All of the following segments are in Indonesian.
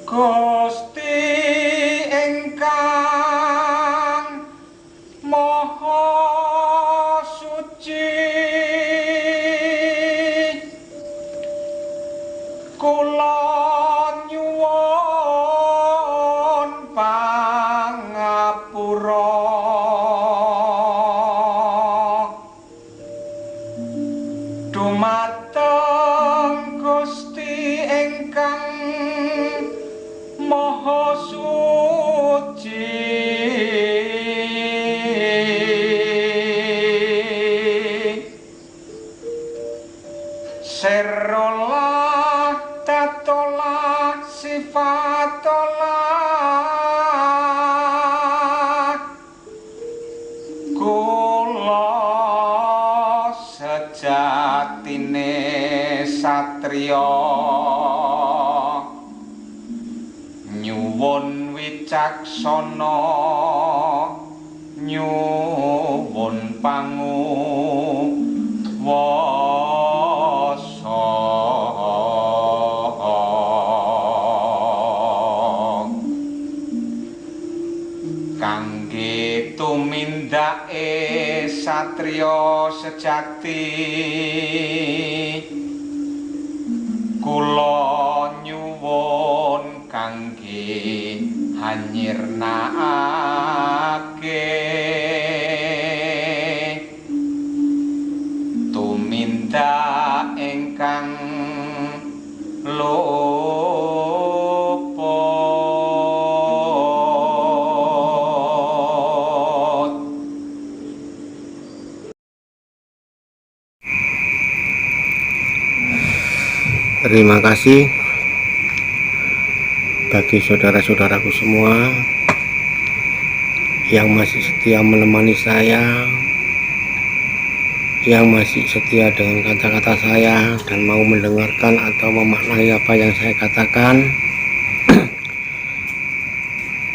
Gusti ingkang Maha Suci, kula nyuwun pangapura. Dumateng Gusti ingkang Maha Suci, Serola tatola sifatola, kula sejatine satriya nyuwun wicaksana, nyuwun panguwasa, kangge tumindake satriya sejati kula nyuwun kangge hanyirnakake tumindak ingkang luput. Terima kasih bagi saudara-saudaraku semua yang masih setia menemani saya, yang masih setia dengan kata-kata saya dan mau mendengarkan atau memaknai apa yang saya katakan.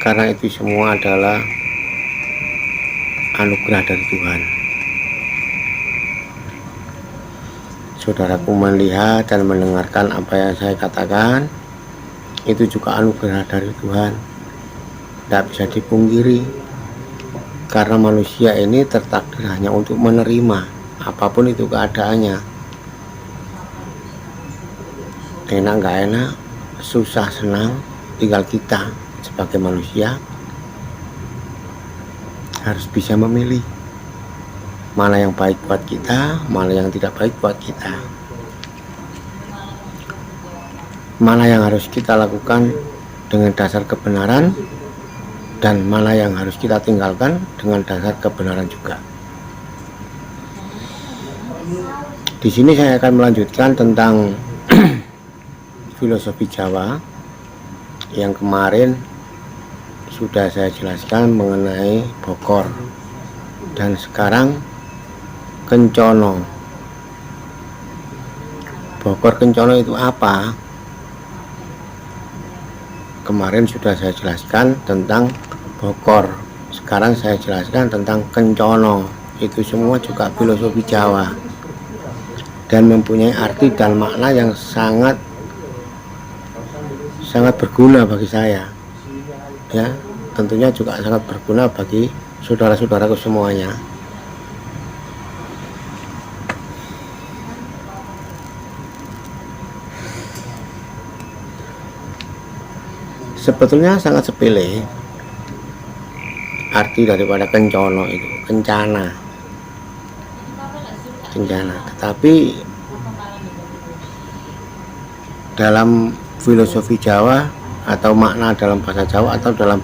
Karena itu semua adalah anugerah dari Tuhan. Saudaraku melihat dan mendengarkan apa yang saya katakan, itu juga anugerah dari Tuhan. Tidak bisa dipungkiri, karena manusia ini tertakdir hanya untuk menerima apapun itu keadaannya. Enak gak enak, susah senang, tinggal kita sebagai manusia harus bisa memilih mana yang baik buat kita, mana yang tidak baik buat kita, mana yang harus kita lakukan dengan dasar kebenaran dan mana yang harus kita tinggalkan dengan dasar kebenaran juga. Di sini saya akan melanjutkan tentang filosofi Jawa yang kemarin sudah saya jelaskan mengenai Bokor, dan sekarang Kencono. Bokor Kencono itu apa? Kemarin sudah saya jelaskan tentang Bokor, sekarang saya jelaskan tentang Kencono. Itu semua juga filosofi Jawa dan mempunyai arti dan makna yang sangat berguna bagi saya, ya, tentunya juga sangat berguna bagi saudara-saudaraku semuanya. Sebetulnya sangat sepele arti daripada Kencono itu, kencana, tetapi dalam filosofi Jawa atau makna dalam bahasa Jawa atau dalam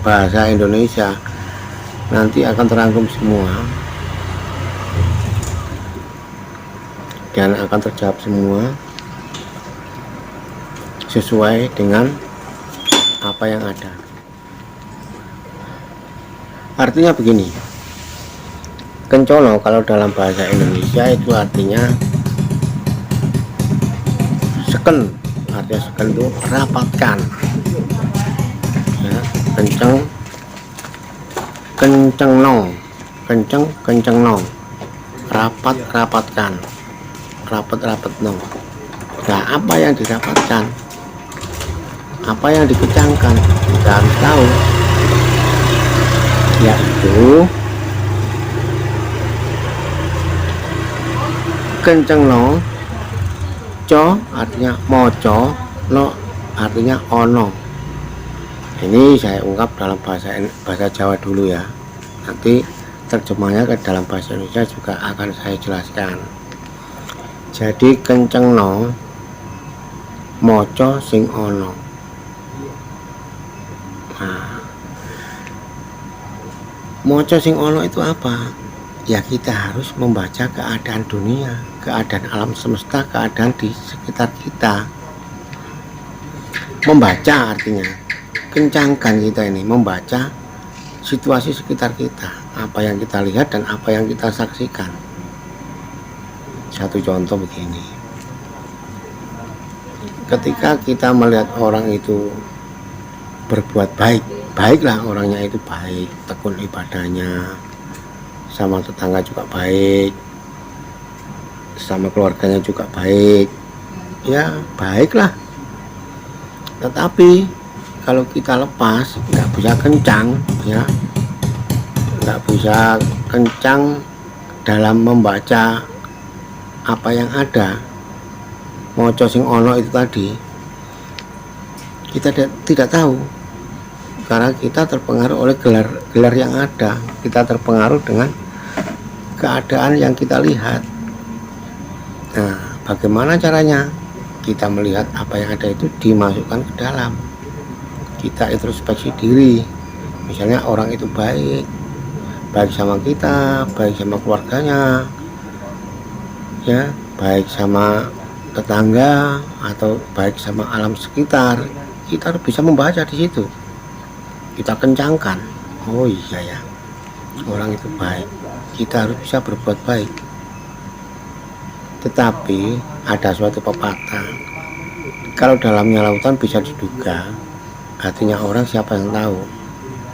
bahasa Indonesia nanti akan terangkum semua dan akan terjawab semua sesuai dengan apa yang ada. Artinya begini, Kencono kalau dalam bahasa Indonesia itu artinya seken. Artinya seken itu rapatkan, ya, kenceng nong, rapatkan, rapet nong. Nah, apa yang dirapatkan? apa yang dikencangkan. Kita harus tahu, yaitu kenceng no, co artinya moco, no artinya ono. Ini saya ungkap dalam bahasa Jawa dulu ya. Nanti terjemahnya ke dalam bahasa Indonesia juga akan saya jelaskan. Jadi kenceng no, moco sing ono. Nah, moco sing ono itu apa? Ya kita harus membaca keadaan dunia, keadaan alam semesta, keadaan di sekitar kita. Membaca artinya kencangkan kita ini, membaca situasi sekitar kita, apa yang kita lihat dan apa yang kita saksikan. Satu contoh begini, ketika kita melihat orang itu berbuat baik, baiklah orangnya itu baik, tekun ibadahnya, sama tetangga juga baik, sama keluarganya juga baik, ya baiklah. Tetapi kalau kita lepas, nggak bisa kencang ya, nggak bisa kencang dalam membaca apa yang ada, moco sing ono itu tadi, kita tidak tahu, karena kita terpengaruh oleh gelar yang ada, kita terpengaruh dengan keadaan yang kita lihat. Nah, bagaimana caranya? Kita melihat apa yang ada itu dimasukkan ke dalam, kita introspeksi diri. Misalnya orang itu baik sama kita, baik sama keluarganya ya, baik sama tetangga atau baik sama alam sekitar, kita harus bisa membaca di situ, kita kencangkan, oh iya ya, orang itu baik, kita harus bisa berbuat baik. Tetapi ada suatu pepatah, kalau dalamnya lautan bisa diduga, artinya orang siapa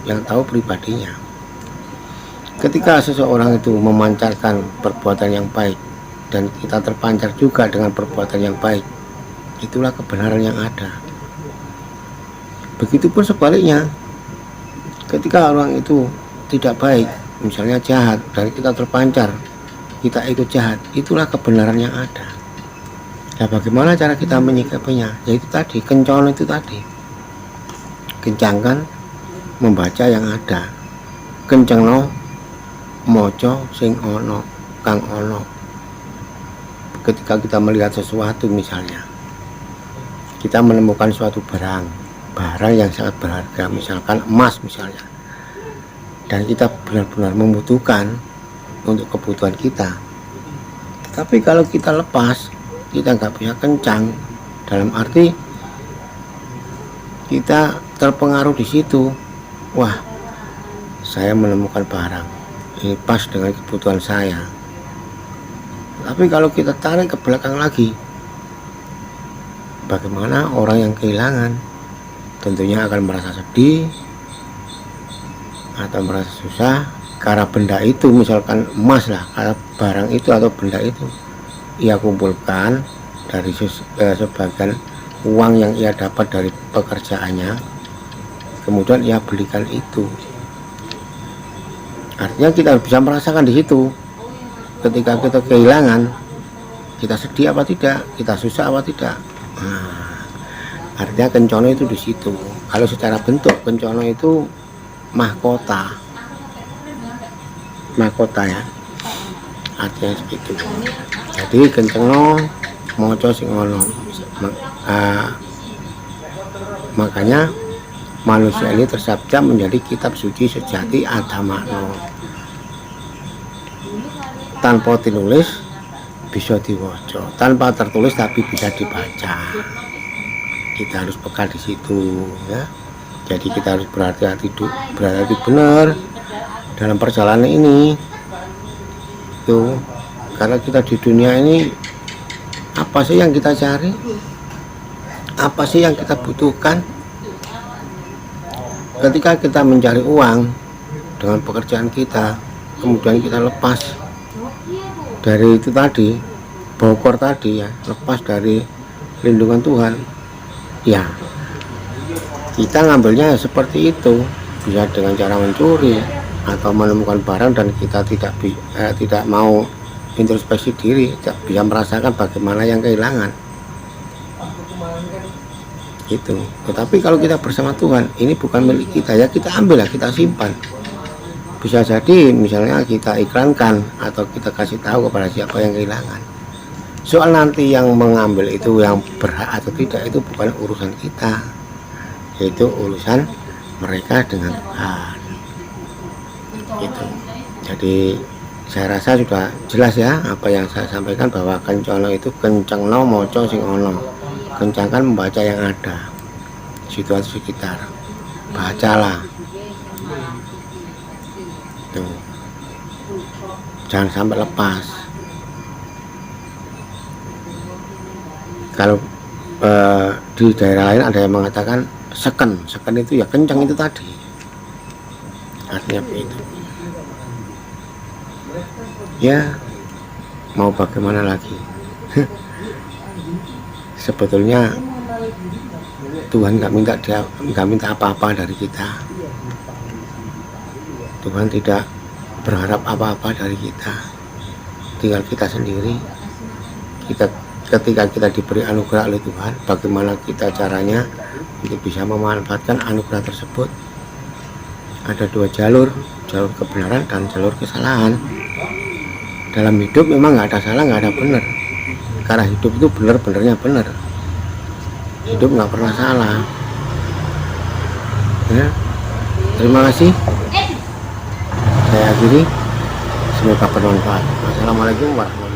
yang tahu pribadinya. Ketika seseorang itu memancarkan perbuatan yang baik dan kita terpancar juga dengan perbuatan yang baik, itulah kebenaran yang ada. Begitupun sebaliknya, ketika orang itu tidak baik, misalnya jahat, dan kita terpancar, kita ikut jahat, itulah kebenaran yang ada. Nah, bagaimana cara kita menyikapinya? Yaitu tadi, kencang itu tadi, kencangkan membaca yang ada, kenceng no, moco sing ono, kang ono. Ketika kita melihat sesuatu, misalnya kita menemukan suatu barang yang sangat berharga, misalkan emas misalnya, dan kita benar-benar membutuhkan untuk kebutuhan kita, tetapi kalau kita lepas, kita nggak bisa kencang, dalam arti kita terpengaruh di situ. Wah, saya menemukan barang ini pas dengan kebutuhan saya, tapi kalau kita tarik ke belakang lagi, bagaimana orang yang kehilangan? Tentunya akan merasa sedih atau merasa susah karena benda itu, misalkan emas lah, karena barang itu atau benda itu ia kumpulkan dari sebagian uang yang ia dapat dari pekerjaannya, kemudian ia belikan itu. Artinya kita bisa merasakan di situ, ketika kita kehilangan, kita sedih apa tidak, kita susah apa tidak. Nah, artinya kencono itu di situ. Kalau secara bentuk, kencono itu mahkota ya, artinya segitu. Jadi kencengno moco sing ono. Makanya manusia ini tersabda menjadi kitab suci sejati adamakno, tanpa tinulis bisa diwaca, tanpa tertulis tapi bisa dibaca. Kita harus peka di situ ya. Jadi kita harus berhati-hati benar dalam perjalanan ini tuh, karena kita di dunia ini, apa sih yang kita cari, apa sih yang kita butuhkan. Ketika kita mencari uang dengan pekerjaan kita, kemudian kita lepas dari itu tadi, bokor tadi ya, lepas dari lindungan Tuhan ya, kita ngambilnya seperti itu, bisa dengan cara mencuri atau menemukan barang dan kita tidak mau introspeksi diri, tidak bisa merasakan bagaimana yang kehilangan itu. Tetapi kalau kita bersama Tuhan, ini bukan milik kita, ya kita ambil, ya kita simpan. Bisa jadi misalnya kita iklankan atau kita kasih tahu kepada siapa yang kehilangan. Soal nanti yang mengambil itu yang berhak atau tidak, itu bukan urusan kita, yaitu urusan mereka dengan Tuhan. Itu. Jadi saya rasa sudah jelas ya apa yang saya sampaikan, bahwa kencono itu kencengno moco sing ono. Kencangkan membaca yang ada situasi sekitar, bacalah tuh, jangan sampai lepas. Kalau di daerah lain ada yang mengatakan seken itu ya kencang itu tadi, artinya begitu. Ya mau bagaimana lagi. Sebetulnya Tuhan nggak minta apa-apa dari kita. Tuhan tidak berharap apa-apa dari kita. Tinggal kita sendiri. Ketika kita diberi anugerah oleh Tuhan, bagaimana kita caranya untuk bisa memanfaatkan anugerah tersebut. Ada dua jalur kebenaran dan jalur kesalahan. Dalam hidup memang nggak ada salah, nggak ada benar. Karena hidup itu benar-benarnya benar. Hidup nggak pernah salah. Ya, terima kasih. Saya akhiri. Semoga bermanfaat. Wassalamualaikum warahmatullahi wabarakatuh.